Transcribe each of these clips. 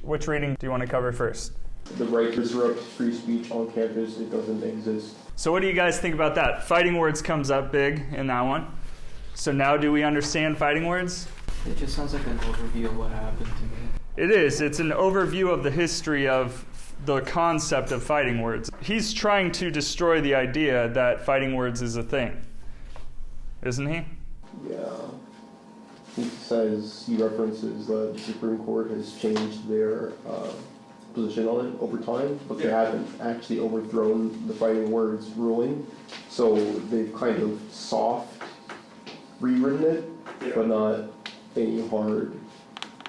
Which reading do you want to cover first? The right to disrupt free speech on campus, it doesn't exist. So what do you guys think about that? Fighting words comes up big in that one. So now do we understand fighting words? It just sounds like an overview of what happened to me. It is. It's an overview of the history of the concept of fighting words. He's trying to destroy the idea that fighting words is a thing. Isn't he? Yeah. He references that the Supreme Court has changed their position on it over time, but they haven't actually overthrown the fighting words ruling. So they've kind of soft rewritten it, but not any hard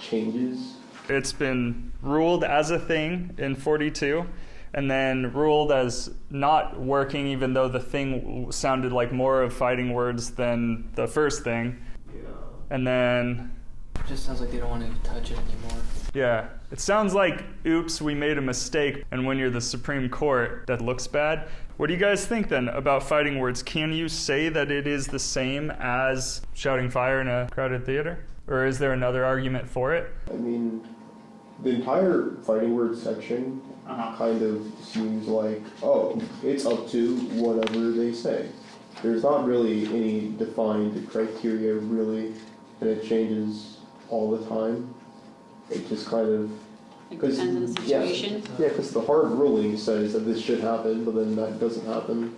changes. It's been ruled as a thing in 42, and then ruled as not working, even though the thing sounded like more of fighting words than the first thing. Yeah. And then... It just sounds like they don't want to touch it anymore. Yeah. It sounds like, oops, we made a mistake, and when you're the Supreme Court, that looks bad. What do you guys think, then, about fighting words? Can you say that it is the same as shouting fire in a crowded theater? Or is there another argument for it? I mean, the entire fighting words section kind of seems like, oh, it's up to whatever they say. There's not really any defined criteria, really, and it changes all the time. It just kind of... It depends on the situation. Yeah, because the hard ruling says that this should happen, but then that doesn't happen.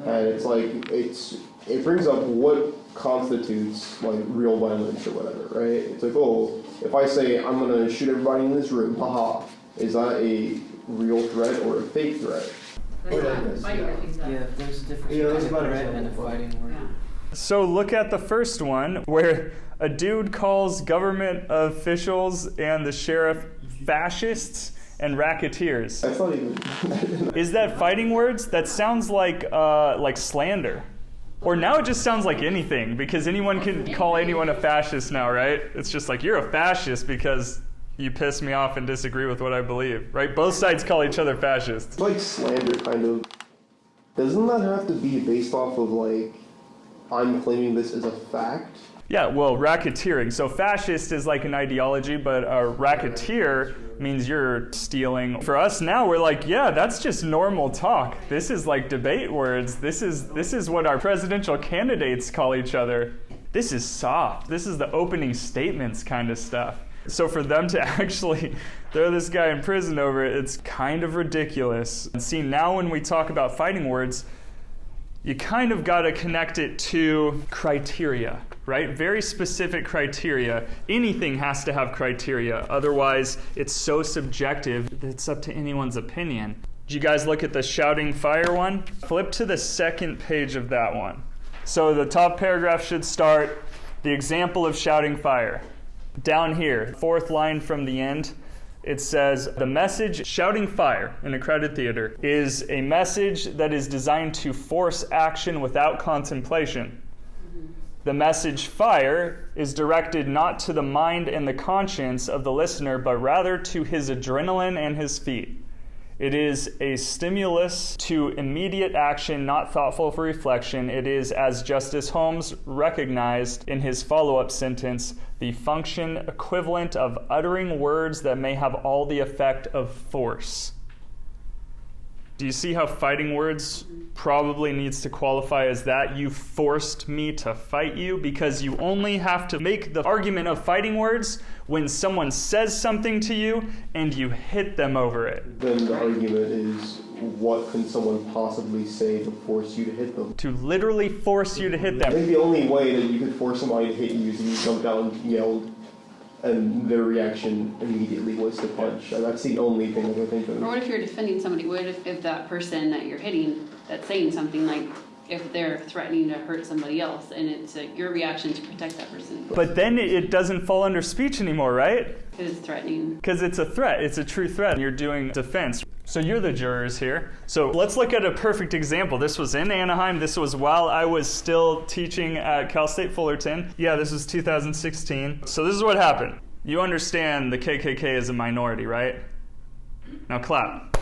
And it's like, it brings up what constitutes like real violence or whatever, right? It's like, oh, if I say I'm gonna shoot everybody in this room, haha, is that a real threat or a fake threat? That's not fighting words. Yeah, there's a difference between a threat and a fighting word. Yeah. So look at the first one, where a dude calls government officials and the sheriff fascists and racketeers. That's not even... Is that fighting words? That sounds like slander. Or now it just sounds like anything, because anyone can call anyone a fascist now, right? It's just like, you're a fascist because you piss me off and disagree with what I believe, right? Both sides call each other fascists. It's like slander, kind of. Doesn't that have to be based off of like, I'm claiming this as a fact? Yeah, well, racketeering. So fascist is like an ideology, but a racketeer means you're stealing. For us now, we're like, yeah, that's just normal talk. This is like debate words. This is what our presidential candidates call each other. This is soft. This is the opening statements kind of stuff. So for them to actually throw this guy in prison over it, it's kind of ridiculous. And see, now when we talk about fighting words, you kind of got to connect it to criteria, right? Very specific criteria. Anything has to have criteria. Otherwise, it's so subjective that it's up to anyone's opinion. Did you guys look at the shouting fire one? Flip to the second page of that one. So the top paragraph should start, the example of shouting fire. Down here, fourth line from the end, it says, the message shouting fire in a crowded theater is a message that is designed to force action without contemplation. The message fire is directed not to the mind and the conscience of the listener, but rather to his adrenaline and his feet. It is a stimulus to immediate action, not thoughtful for reflection. It is, as Justice Holmes recognized in his follow-up sentence, the function equivalent of uttering words that may have all the effect of force. Do you see how fighting words probably needs to qualify as that? You forced me to fight you, because you only have to make the argument of fighting words when someone says something to you and you hit them over it. Then the argument is, what can someone possibly say to force you to hit them? To literally force you to hit I them. think the only way that you could force somebody to hit you is if you jumped out and yelled, and their reaction immediately was to punch. And that's the only thing that I think of. Or what if you're defending somebody? What if that person that you're hitting that's saying something, like if they're threatening to hurt somebody else, and it's your reaction to protect that person? But then it doesn't fall under speech anymore, right? Because it's threatening. Because it's a threat. It's a true threat. You're doing defense. So you're the jurors here. So let's look at a perfect example. This was in Anaheim. This was while I was still teaching at Cal State Fullerton. Yeah, this was 2016. So this is what happened. You understand the KKK is a minority, right? Now clap.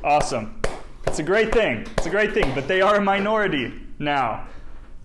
Awesome. It's a great thing. It's a great thing. But they are a minority now,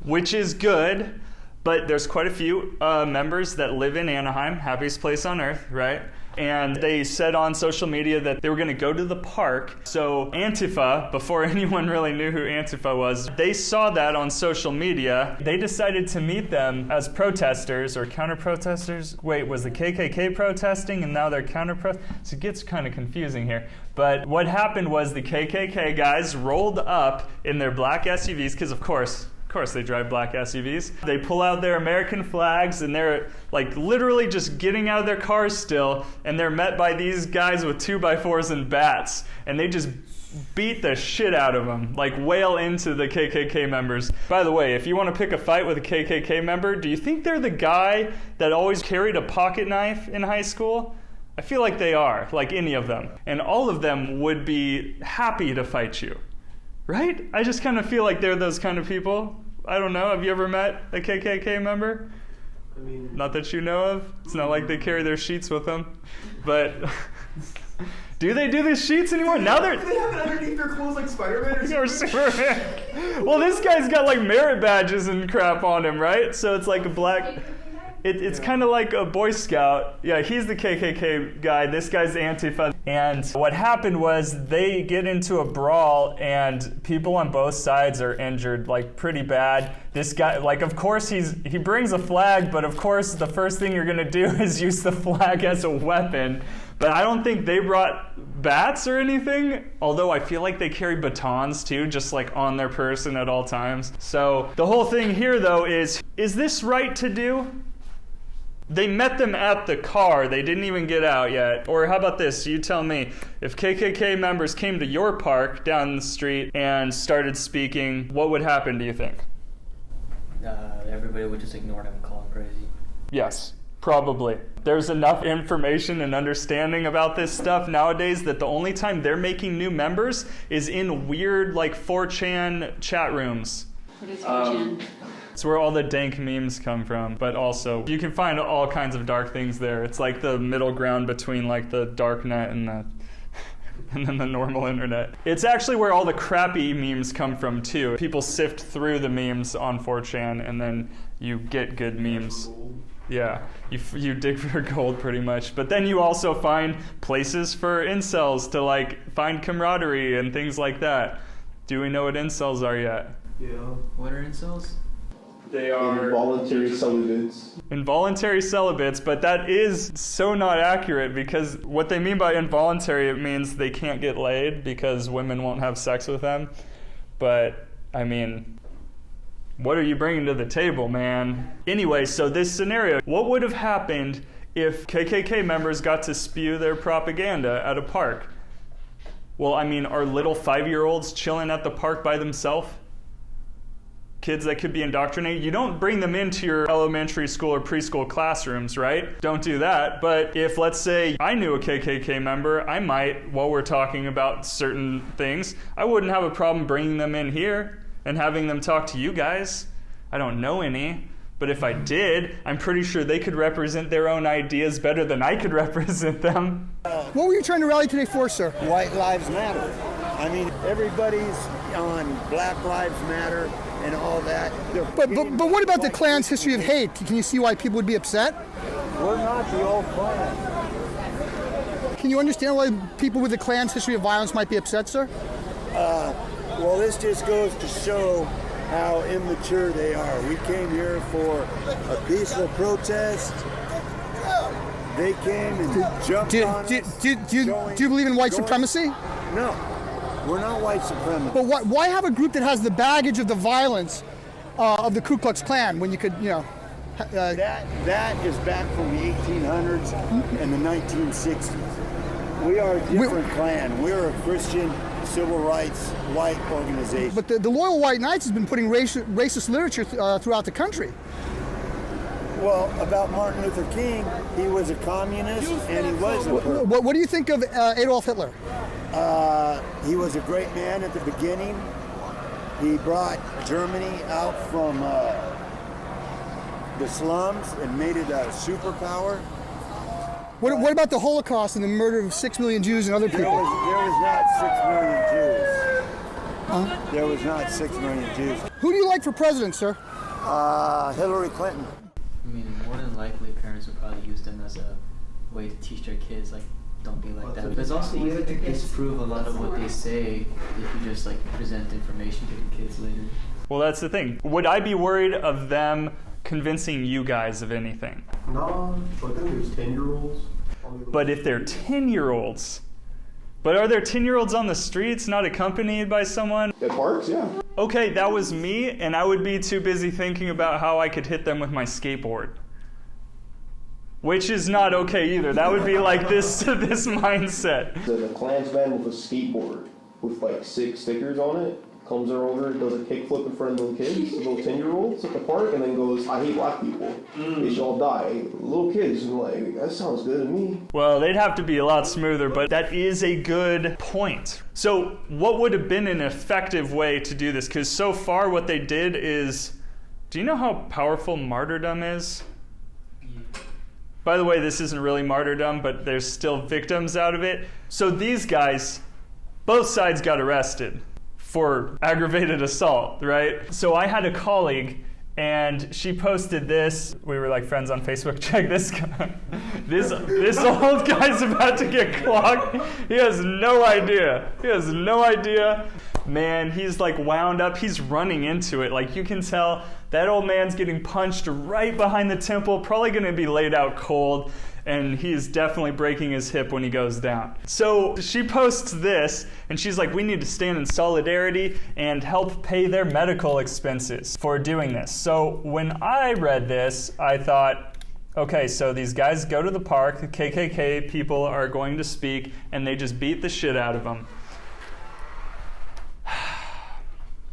which is good. But there's quite a few members that live in Anaheim, happiest place on earth, right? and they said on social media that they were going to go to the park. So Antifa, before anyone really knew who Antifa was, they saw that on social media. They decided to meet them as protesters or counter-protesters. Wait, was the KKK protesting and now they're counter-protesting? So it gets kind of confusing here. But what happened was the KKK guys rolled up in their black SUVs, because of course they drive black SUVs. They pull out their American flags and they're like literally just getting out of their cars still, and they're met by these guys with 2x4s and bats, and they just beat the shit out of them, like wail into the KKK members. By the way, if you want to pick a fight with a KKK member, do you think they're the guy that always carried a pocket knife in high school? I feel like they are, like any of them. And all of them would be happy to fight you, right? I just kind of feel like they're those kind of people. I don't know. Have you ever met a KKK member? I mean, not that you know of. It's not like they carry their sheets with them. But do they do the sheets anymore? Now they're... Do they have it underneath their clothes like Spider-Man or Superman? Well, this guy's got like merit badges and crap on him, right? So it's like a black... It's kind of like a Boy Scout. Yeah, he's the KKK guy. This guy's Antifa. And what happened was they get into a brawl and people on both sides are injured, like pretty bad. This guy, like, of course he brings a flag, but of course the first thing you're gonna do is use the flag as a weapon. But I don't think they brought bats or anything, although I feel like they carry batons too, just like on their person at all times. So the whole thing here though is this right to do? They met them at the car. They didn't even get out yet. Or how about this? You tell me. If KKK members came to your park down the street and started speaking, what would happen, do you think? Everybody would just ignore them and call them crazy. Yes, probably. There's enough information and understanding about this stuff nowadays that the only time they're making new members is in weird, like, 4chan chat rooms. What is 4chan? It's where all the dank memes come from, but also you can find all kinds of dark things there. It's like the middle ground between like the dark net and then the normal internet. It's actually where all the crappy memes come from too. People sift through the memes on 4chan and then you get good memes. Yeah, you dig for gold pretty much. But then you also find places for incels to like find camaraderie and things like that. Do we know what incels are yet? Yeah. What are incels? They are involuntary celibates. Involuntary celibates, but that is so not accurate because what they mean by involuntary, it means they can't get laid because women won't have sex with them. But, I mean, what are you bringing to the table, man? Anyway, so this scenario, what would have happened if KKK members got to spew their propaganda at a park? Well, I mean, are little 5-year-olds chilling at the park by themselves? Kids that could be indoctrinated. You don't bring them into your elementary school or preschool classrooms, right? Don't do that. But if, let's say, I knew a KKK member, I might, while we're talking about certain things, I wouldn't have a problem bringing them in here and having them talk to you guys. I don't know any, but if I did, I'm pretty sure they could represent their own ideas better than I could represent them. What were you trying to rally today for, sir? White Lives Matter. I mean, everybody's on Black Lives Matter and all that. But what about the Klan's history of hate? Can you see why people would be upset? We're not the old Klan. Can you understand why people with the Klan's history of violence might be upset, sir? Well, this just goes to show how immature they are. We came here for a peaceful protest. They came and jumped on us. Do you believe in white supremacy? No, we're not white supremacists. But why have a group that has the baggage of the violence of the Ku Klux Klan when you could, you know... That is back from the 1800s and the 1960s. We are a different Klan. We're a Christian civil rights white organization. But the Loyal White Knights has been putting racist literature throughout the country. Well, about Martin Luther King, he was a communist and he was a perp. What do you think of Adolf Hitler? He was a great man at the beginning. He brought Germany out from the slums and made it a superpower. What about the Holocaust and the murder of 6 million Jews and other people? There was not 6 million Jews. There was not 6 million Jews. Who do you like for president, sir? Hillary Clinton. I mean, more than likely, parents would probably use them as a way to teach their kids, like, don't be like that. But it's also easy to disprove a lot of what they say if you just like present information to the kids later. Well, that's the thing. Would I be worried of them convincing you guys of anything? No, but then there's 10-year-olds. But if they're 10-year-olds, but are there 10-year-olds on the streets not accompanied by someone? At parks, yeah. Okay, that was me, and I would be too busy thinking about how I could hit them with my skateboard. Which is not okay either. That would be like this mindset. The Klansman with a skateboard with like 6 stickers on it comes over, does a kickflip in front of little kids, little 10-year-olds at the park, and then goes, "I hate black people. They should all die." Little kids are like, that sounds good to me. Well, they'd have to be a lot smoother, but that is a good point. So what would have been an effective way to do this? Because so far what they did is, do you know how powerful martyrdom is? By the way, this isn't really martyrdom, but there's still victims out of it. So these guys, both sides got arrested for aggravated assault, right? So I had a colleague, and she posted this. We were like friends on Facebook. Check this guy. This old guy's about to get clocked. He has no idea. Man, he's like wound up. He's running into it. Like you can tell that old man's getting punched right behind the temple, probably going to be laid out cold. And he's definitely breaking his hip when he goes down. So she posts this, and she's like, we need to stand in solidarity and help pay their medical expenses for doing this. So when I read this, I thought, okay, so these guys go to the park, the KKK people are going to speak, and they just beat the shit out of them.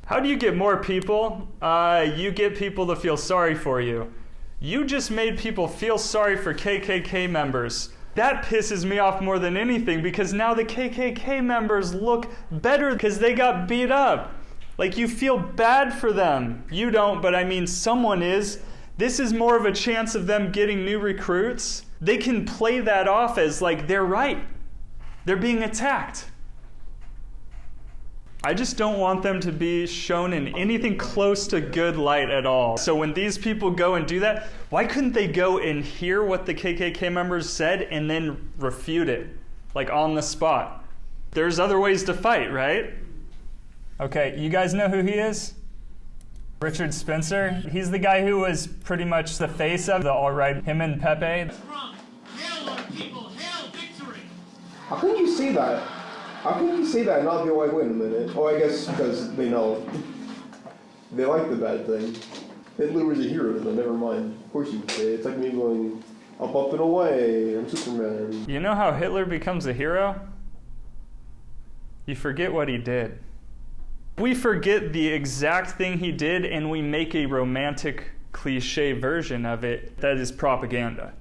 How do you get more people? You get people to feel sorry for you. You just made people feel sorry for KKK members. That pisses me off more than anything because now the KKK members look better because they got beat up. Like you feel bad for them. You don't, but I mean someone is. This is more of a chance of them getting new recruits. They can play that off as like they're right. They're being attacked. I just don't want them to be shown in anything close to good light at all. So when these people go and do that, why couldn't they go and hear what the KKK members said and then refute it, like on the spot? There's other ways to fight, right? Okay, you guys know who he is? Richard Spencer. He's the guy who was pretty much the face of the alt-right, him and Pepe. Trump, hail our people, hail victory! How can you say that? How can you say that and not be like, wait a minute? Oh, I guess because they know. They like the bad thing. Hitler was a hero to them, never mind. Of course you would say it. It's like me going, up and away, I'm Superman. You know how Hitler becomes a hero? You forget what he did. We forget the exact thing he did and we make a romantic cliche version of it that is propaganda.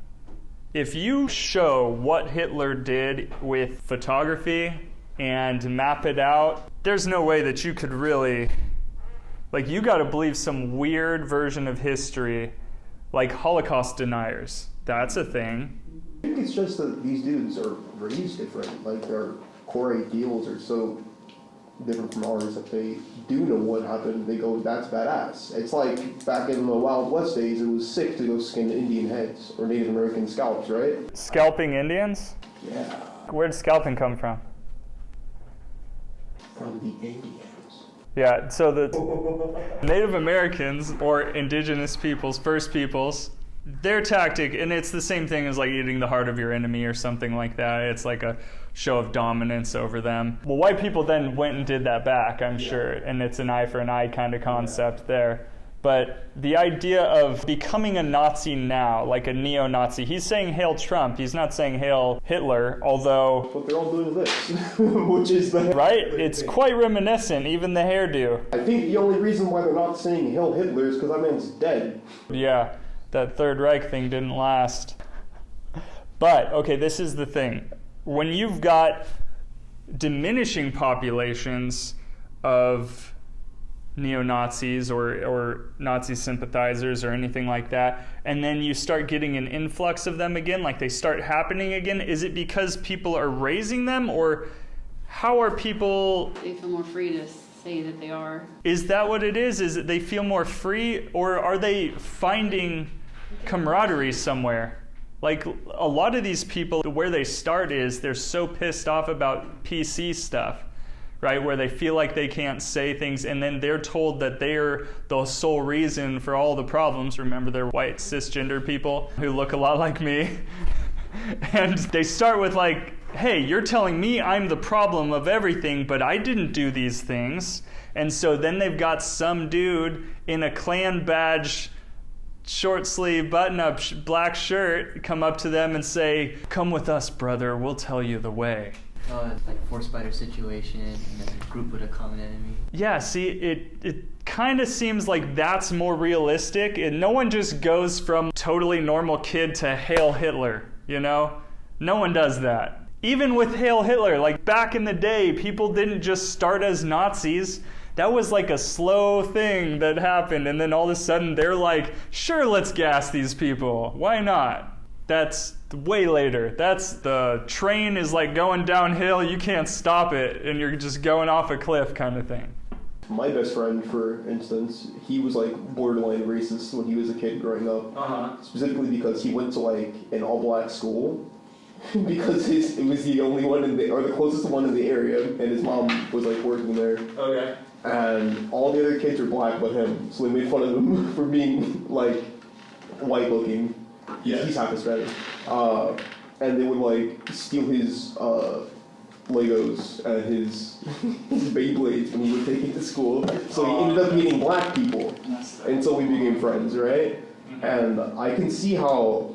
If you show what Hitler did with photography and map it out, there's no way that you could really, like you gotta believe some weird version of history, like Holocaust deniers. That's a thing. I think it's just that these dudes are raised different. Like their core ideals are so different from ours that they do know what happened. They go, that's badass. It's like back in the Wild West days, it was sick to go skin Indian heads or Native American scalps, right? Scalping Indians? Yeah. Where did scalping come from? From the Indians. Yeah, so the Native Americans, or indigenous peoples, first peoples, their tactic, and it's the same thing as like eating the heart of your enemy or something like that. It's like a show of dominance over them. Well, white people then went and did that back, I'm sure, and it's an eye for an eye kind of concept there. But the idea of becoming a Nazi now, like a neo-Nazi, he's saying hail Trump, he's not saying hail Hitler, although... But they're all doing this, which is the... Right? It's quite reminiscent, even the hairdo. I think the only reason why they're not saying hail Hitler is because that man's dead. Yeah, that Third Reich thing didn't last. But, okay, this is the thing. When you've got diminishing populations of neo-Nazis or Nazi sympathizers or anything like that, and then you start getting an influx of them again, like they start happening again, is it because people are raising them, or how are people... They feel more free to say that they are. Is that what it is? Is it they feel more free, or are they finding camaraderie somewhere? Like, a lot of these people, where they start is they're so pissed off about PC stuff, right? Where they feel like they can't say things, and then they're told that they're the sole reason for all the problems. Remember, they're white cisgender people who look a lot like me. And they start with like, hey, you're telling me I'm the problem of everything, but I didn't do these things. And so then they've got some dude in a Klan badge, short sleeve, button-up black shirt come up to them and say, come with us, brother, we'll tell you the way. It's like force fighter situation, and then a group with a common enemy. Yeah, see, it kind of seems like that's more realistic. And no one just goes from totally normal kid to Hail Hitler, you know? No one does that. Even with Hail Hitler, like back in the day, people didn't just start as Nazis. That was like a slow thing that happened, and then all of a sudden they're like, sure, let's gas these people. Why not? That's way later. That's the train is like going downhill, you can't stop it, and you're just going off a cliff kind of thing. My best friend, for instance, he was like borderline racist when he was a kid growing up. Specifically because he went to like an all-black school. Because it was the only one or the closest one in the area, and his mom was like working there. Okay. And all the other kids were black but him, so they made fun of him for being like white looking. Yeah. He's half Hispanic. And they would like steal his Legos and his Beyblades when he would take it to school. So he ended up meeting black people, and so we became friends, right? And I can see how.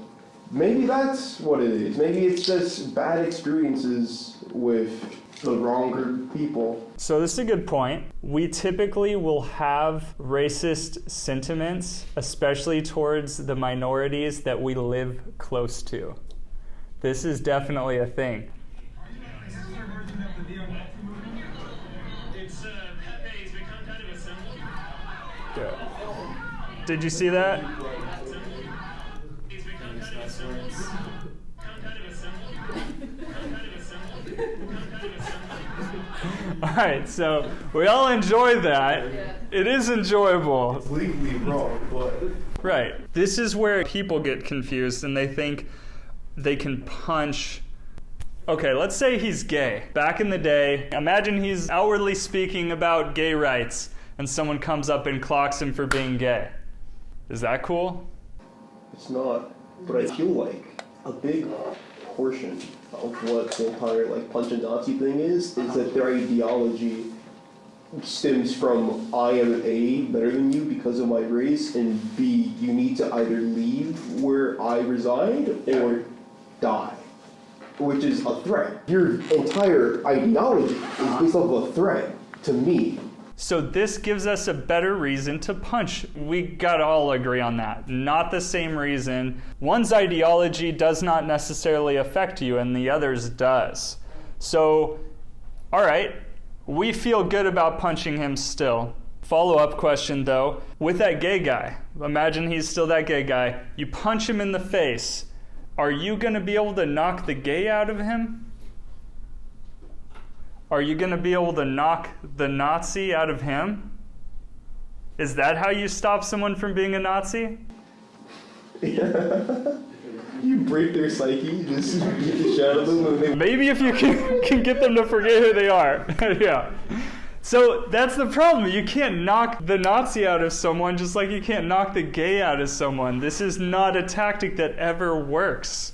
Maybe that's what it is. Maybe it's just bad experiences with the wrong group of people. So this is a good point. We typically will have racist sentiments, especially towards the minorities that we live close to. This is definitely a thing. Pepe's become kind of a symbol. Yeah. Did you see that? All right, so we all enjoy that. It is enjoyable. It's legally wrong, but... Right. This is where people get confused and they think they can punch... Okay, let's say he's gay. Back in the day, imagine he's outwardly speaking about gay rights and someone comes up and clocks him for being gay. Is that cool? It's not, but I feel like a big portion of what the entire like punch and Nazi thing is that their ideology stems from I am A, better than you because of my race, and B, you need to either leave where I reside or die, which is a threat. Your entire ideology is based off of a threat to me. So this gives us a better reason to punch. We gotta all agree on that. Not the same reason. One's ideology does not necessarily affect you and the other's does. So, all right, we feel good about punching him still. Follow-up question though, with that gay guy, imagine he's still that gay guy, you punch him in the face, are you gonna be able to knock the gay out of him? Are you going to be able to knock the Nazi out of him? Is that how you stop someone from being a Nazi? Yeah. You break their psyche, you just get the shit out of them. And they... Maybe if you can get them to forget who they are. Yeah. So that's the problem. You can't knock the Nazi out of someone just like you can't knock the gay out of someone. This is not a tactic that ever works.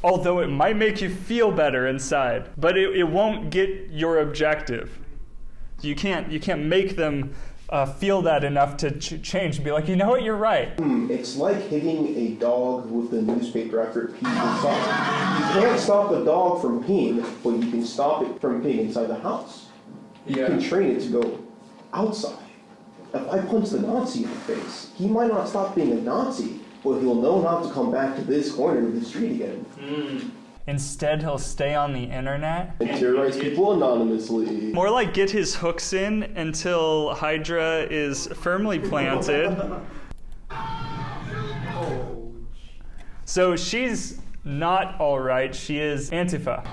Although it might make you feel better inside, but it won't get your objective. You can't make them feel that enough to change and be like, you know what, you're right. It's like hitting a dog with a newspaper after it pees inside. You can't stop the dog from peeing, but you can stop it from peeing inside the house. You can train it to go outside. If I punch the Nazi in the face, he might not stop being a Nazi, but he'll know not to come back to this corner of the street again. Instead, he'll stay on the internet and terrorize people anonymously. More like get his hooks in until Hydra is firmly planted. So she's not all right. She is Antifa.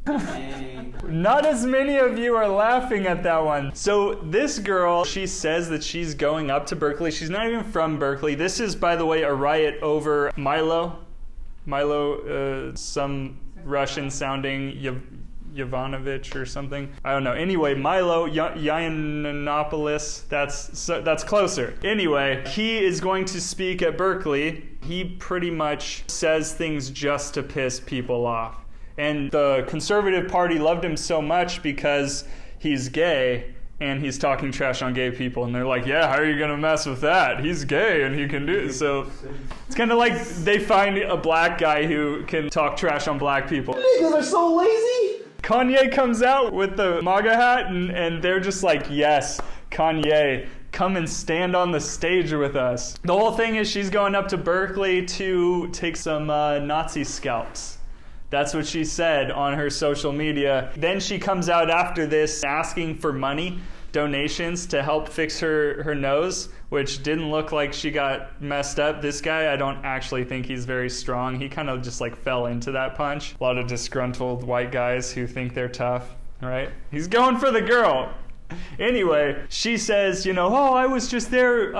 Dang. Not as many of you are laughing at that one. So this girl, she says that she's going up to Berkeley. She's not even from Berkeley. This is, by the way, a riot over Milo, some Russian-sounding Yovanovich or something. I don't know. Anyway, Milo Yiannopoulos, that's closer. Anyway, he is going to speak at Berkeley. He pretty much says things just to piss people off. And the Conservative Party loved him so much because he's gay and he's talking trash on gay people. And they're like, yeah, how are you going to mess with that? He's gay and he can do it. So it's kind of like they find a black guy who can talk trash on black people. Niggas are so lazy. Kanye comes out with the MAGA hat and they're just like, yes, Kanye, come and stand on the stage with us. The whole thing is she's going up to Berkeley to take some Nazi scalps. That's what she said on her social media. Then she comes out after this asking for money, donations to help fix her nose, which didn't look like she got messed up. This guy, I don't actually think he's very strong. He kind of just like fell into that punch. A lot of disgruntled white guys who think they're tough, right? He's going for the girl. Anyway, she says, oh, I was just there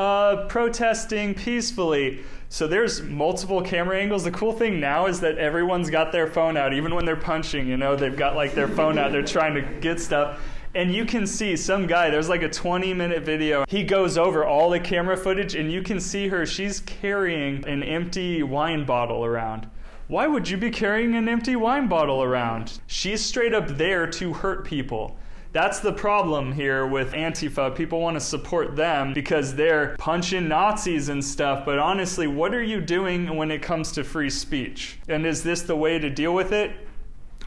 protesting peacefully. So there's multiple camera angles. The cool thing now is that everyone's got their phone out. Even when they're punching, they've got like their phone out. They're trying to get stuff. And you can see some guy, there's like a 20-minute video. He goes over all the camera footage and you can see her. She's carrying an empty wine bottle around. Why would you be carrying an empty wine bottle around? She's straight up there to hurt people. That's the problem here with Antifa. People want to support them because they're punching Nazis and stuff. But honestly, what are you doing when it comes to free speech? And is this the way to deal with it?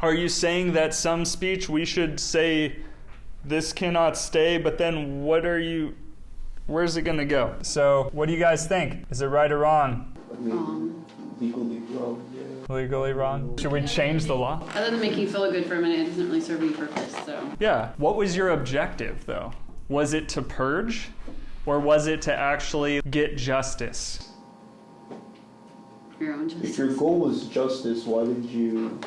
Are you saying that some speech we should say this cannot stay, but then where's it going to go? So what do you guys think? Is it right or wrong? I mean, legally wrong, yeah. Legally wrong? Should we change the law? Other than making you feel good for a minute, it doesn't really serve any purpose, so. Yeah. What was your objective, though? Was it to purge, or was it to actually get justice? Your own justice. If your goal was justice, why did you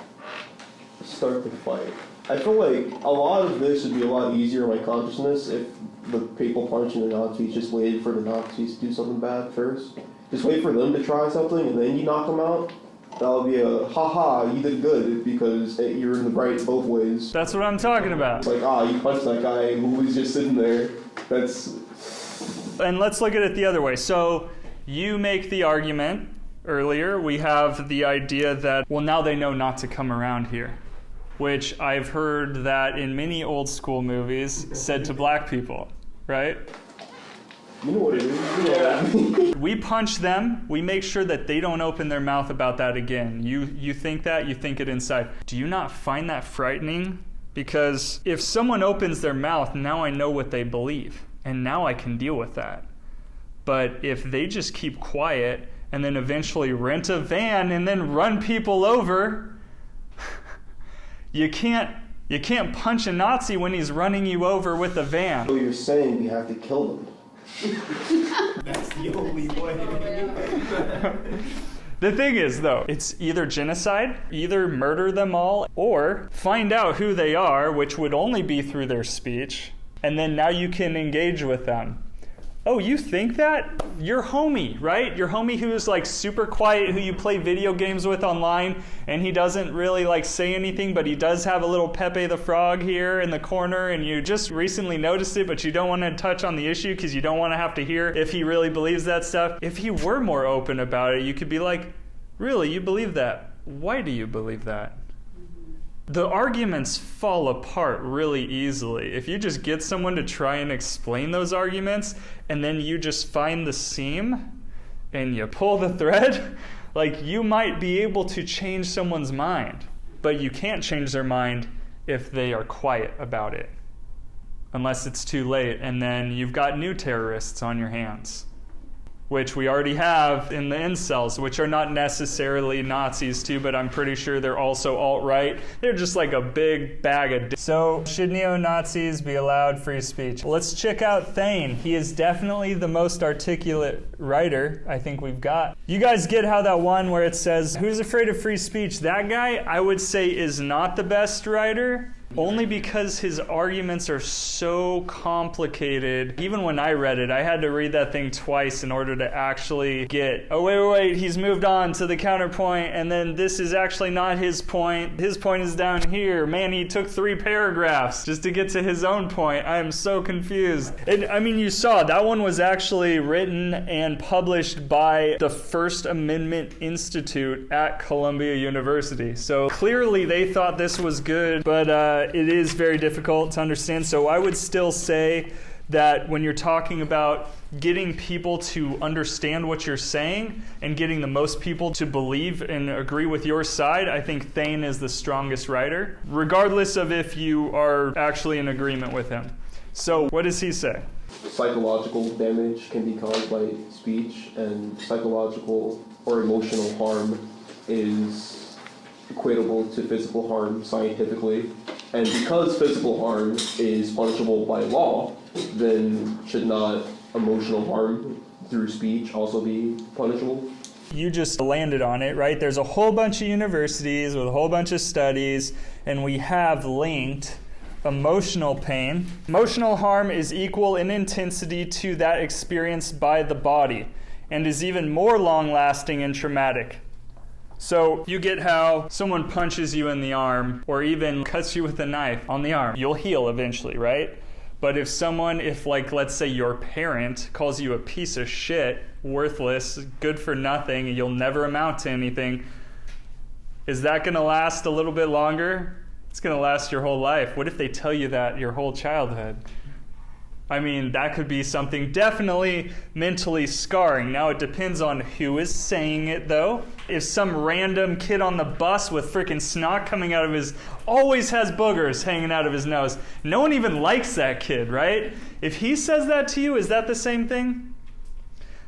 start the fight? I feel like a lot of this would be a lot easier in my consciousness if the people punching the Nazis just waited for the Nazis to do something bad first. Just wait for them to try something and then you knock them out. That would be a, haha, you did good because you're in the right both ways. That's what I'm talking about. It's like, you punched that guy who was just sitting there. And let's look at it the other way. So you make the argument earlier. We have the idea that, well, now they know not to come around here, which I've heard that in many old school movies said to black people, right? You know what it is. You know what I mean. We punch them. We make sure that they don't open their mouth about that again. You think that, you think it inside. Do you not find that frightening? Because if someone opens their mouth, now I know what they believe, and now I can deal with that. But if they just keep quiet and then eventually rent a van and then run people over, you can't punch a Nazi when he's running you over with a van. So you're saying we have to kill them. That's the only way. The thing is, though, it's either genocide, either murder them all, or find out who they are, which would only be through their speech, and then now you can engage with them. Oh, you think that? Your homie, right? Your homie who's like super quiet, who you play video games with online, and he doesn't really like say anything, but he does have a little Pepe the Frog here in the corner, and you just recently noticed it, but you don't want to touch on the issue because you don't want to have to hear if he really believes that stuff. If he were more open about it, you could be like, really, you believe that? Why do you believe that? The arguments fall apart really easily. If you just get someone to try and explain those arguments, and then you just find the seam, and you pull the thread, like you might be able to change someone's mind. But you can't change their mind if they are quiet about it. Unless it's too late, and then you've got new terrorists on your hands. Which we already have in the incels, which are not necessarily Nazis too, but I'm pretty sure they're also alt-right. They're just like a big bag of So, should neo-Nazis be allowed free speech? Let's check out Thane. He is definitely the most articulate writer I think we've got. You guys get how that one where it says, who's afraid of free speech? That guy, I would say, is not the best writer. Only because his arguments are so complicated. Even when I read it, I had to read that thing twice in order to actually get, oh, wait, he's moved on to the counterpoint, and then this is actually not his point. His point is down here. Man, he took 3 paragraphs just to get to his own point. I am so confused. And I mean, you saw, that one was actually written and published by the First Amendment Institute at Columbia University. So clearly they thought this was good, but it is very difficult to understand. So I would still say that when you're talking about getting people to understand what you're saying and getting the most people to believe and agree with your side, I think Thane is the strongest writer, regardless of if you are actually in agreement with him. So what does he say? Psychological damage can be caused by speech, and psychological or emotional harm is equatable to physical harm scientifically. And because physical harm is punishable by law, then should not emotional harm through speech also be punishable? You just landed on it, right? There's a whole bunch of universities with a whole bunch of studies, and we have linked emotional pain. Emotional harm is equal in intensity to that experienced by the body and is even more long-lasting and traumatic. So you get how someone punches you in the arm or even cuts you with a knife on the arm. You'll heal eventually, right? But if like, let's say your parent calls you a piece of shit, worthless, good for nothing, and you'll never amount to anything, is that going to last a little bit longer? It's going to last your whole life. What if they tell you that your whole childhood? I mean, that could be something definitely mentally scarring. Now, it depends on who is saying it, though. If some random kid on the bus with freaking snot coming out of always has boogers hanging out of his nose, no one even likes that kid, right? If he says that to you, is that the same thing?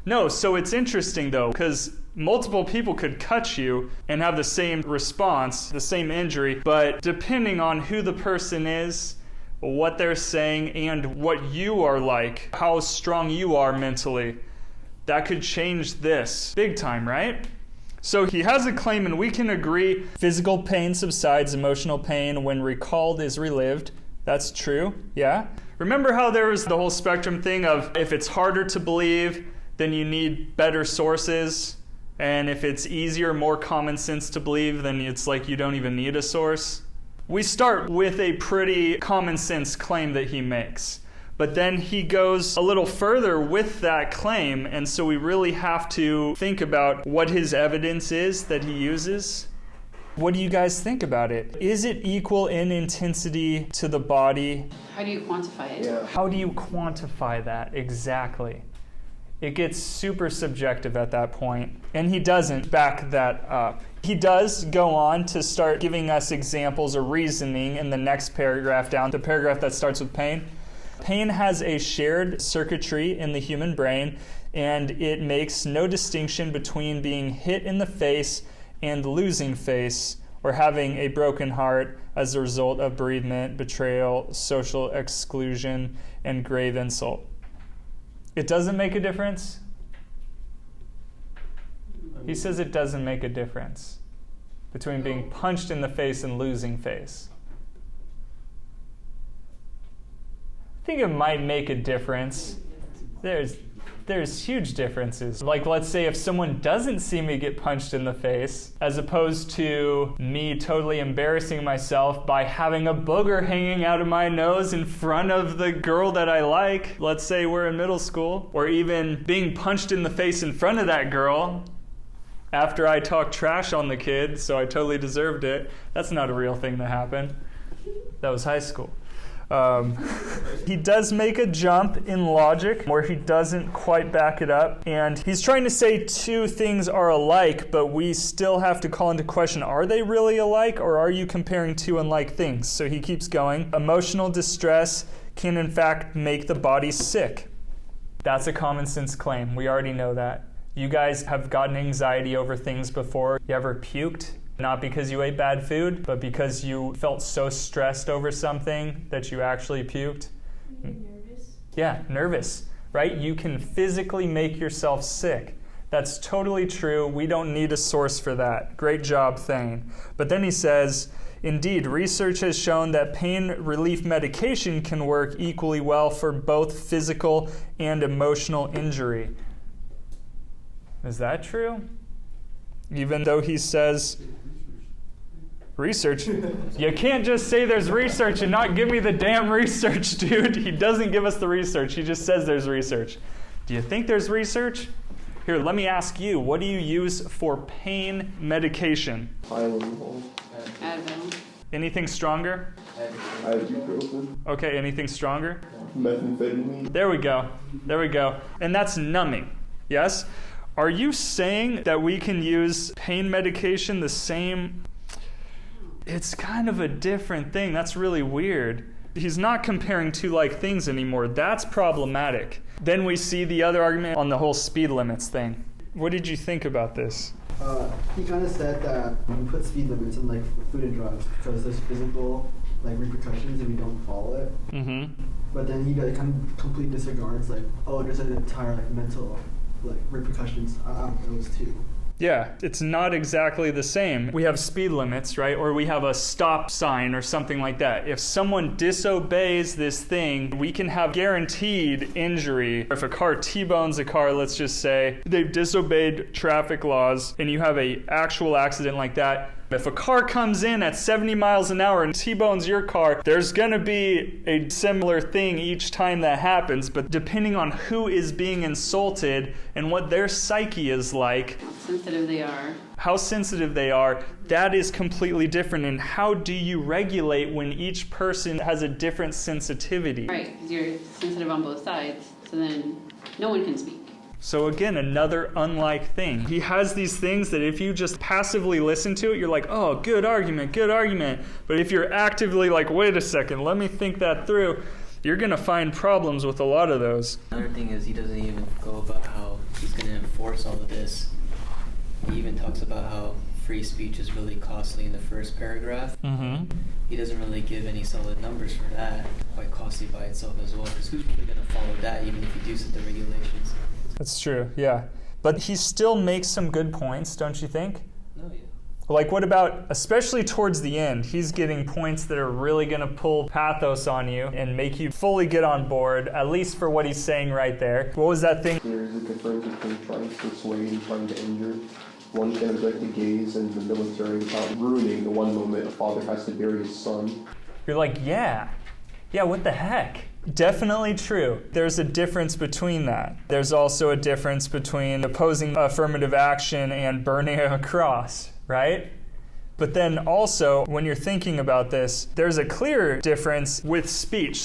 No, so it's interesting, though, because multiple people could cut you and have the same response, the same injury, but depending on who the person is, what they're saying, and what you are like, how strong you are mentally, that could change this big time, right? So he has a claim, and we can agree physical pain subsides, emotional pain when recalled is relived. That's true, yeah? Remember how there was the whole spectrum thing of if it's harder to believe, then you need better sources, and if it's easier, more common sense to believe, then it's like you don't even need a source. We start with a pretty common sense claim that he makes, but then he goes a little further with that claim, and so we really have to think about what his evidence is that he uses. What do you guys think about it? Is it equal in intensity to the body? How do you quantify it? Yeah. How do you quantify that exactly? It gets super subjective at that point, and he doesn't back that up. He does go on to start giving us examples or reasoning in the next paragraph down, the paragraph that starts with pain. Pain has a shared circuitry in the human brain, and it makes no distinction between being hit in the face and losing face or having a broken heart as a result of bereavement, betrayal, social exclusion, and grave insult. It doesn't make a difference? He says it doesn't make a difference between being punched in the face and losing face. I think it might make a difference. There's huge differences. Like, let's say if someone doesn't see me get punched in the face, as opposed to me totally embarrassing myself by having a booger hanging out of my nose in front of the girl that I like. Let's say we're in middle school, or even being punched in the face in front of that girl after I talked trash on the kid, so I totally deserved it. That's not a real thing that happened. That was high school. He does make a jump in logic where he doesn't quite back it up, and he's trying to say two things are alike, but we still have to call into question, are they really alike, or are you comparing two unlike things? So he keeps going. Emotional distress can in fact make the body sick. That's a common sense claim. We already know that. You guys have gotten anxiety over things before. You ever puked? Not because you ate bad food, but because you felt so stressed over something that you actually puked. Nervous? Yeah, nervous, right? You can physically make yourself sick. That's totally true. We don't need a source for that. Great job, Thane. But then he says, Indeed, research has shown that pain relief medication can work equally well for both physical and emotional injury. Is that true? Even though he says research. You can't just say there's research and not give me the damn research, dude. He doesn't give us the research. He just says there's research. Do you think there's research? Here, let me ask you, what do you use for pain medication? Tylenol, Advil. Anything stronger? ibuprofen, Okay, anything stronger? methamphetamine. There we go. There we go. And that's numbing, yes? Are you saying that we can use pain medication the same? It's kind of a different thing. That's really weird. He's not comparing two like things anymore. That's problematic. Then we see the other argument on the whole speed limits thing. What did you think about this? He kind of said that we put speed limits in like food and drugs because there's physical like repercussions if we don't follow it. Mm-hmm. But then he kind of completely disregards like, oh, there's an entire like mental like repercussions out of those two. Yeah, it's not exactly the same. We have speed limits, right? Or we have a stop sign or something like that. If someone disobeys this thing, we can have guaranteed injury. If a car T-bones a car, let's just say, they've disobeyed traffic laws and you have an actual accident like that, if a car comes in at 70 miles an hour and T-bones your car, there's going to be a similar thing each time that happens. But depending on who is being insulted and what their psyche is like, how sensitive they are, that is completely different. And how do you regulate when each person has a different sensitivity? Right, because you're sensitive on both sides, so then no one can speak. So again, another unlike thing. He has these things that if you just passively listen to it, you're like, oh, good argument, good argument. But if you're actively like, wait a second, let me think that through, you're going to find problems with a lot of those. Another thing is he doesn't even go about how he's going to enforce all of this. He even talks about how free speech is really costly in the first paragraph. Mm-hmm. He doesn't really give any solid numbers for that. Quite costly by itself as well, because who's really going to follow that even if you do set the regulations? That's true, yeah. But he still makes some good points, don't you think? No, yeah. Like what about, especially towards the end, he's getting points that are really going to pull pathos on you and make you fully get on board, at least for what he's saying right there. What was that thing? There's a difference between trying to persuade and trying to injure. One can object the gaze in the military without ruining the one moment a father has to bury his son. You're like, yeah, what the heck? Definitely true. There's a difference between that. There's also a difference between opposing affirmative action and burning a cross, right? But then also, when you're thinking about this, there's a clear difference with speech.